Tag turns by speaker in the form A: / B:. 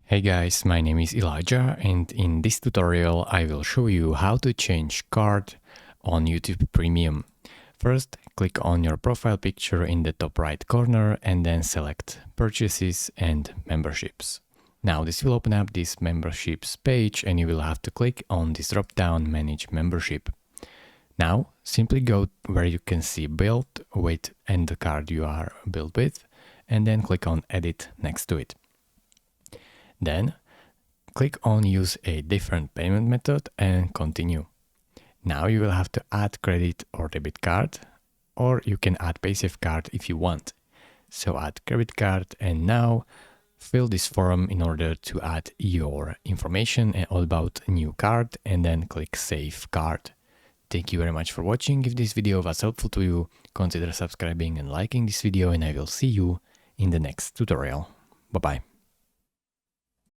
A: Hey guys, my name is Elijah and in this tutorial I will show you how to change card on YouTube Premium. First, click on your profile picture in the top right corner and then select Purchases and Memberships. Now this will open up this memberships page and you will have to click on this drop down Manage Membership. Now simply go where you can see Build with and the card you are built with and then click on Edit next to it. Then click on Use a different payment method and continue. Now you will have to add credit or debit card, or you can add passive card if you want. So add credit card and now fill this form in order to add your information and all about new card and then click Save Card. Thank you very much for watching. If this video was helpful to you, consider subscribing and liking this video and I will see you in the next tutorial. Bye bye.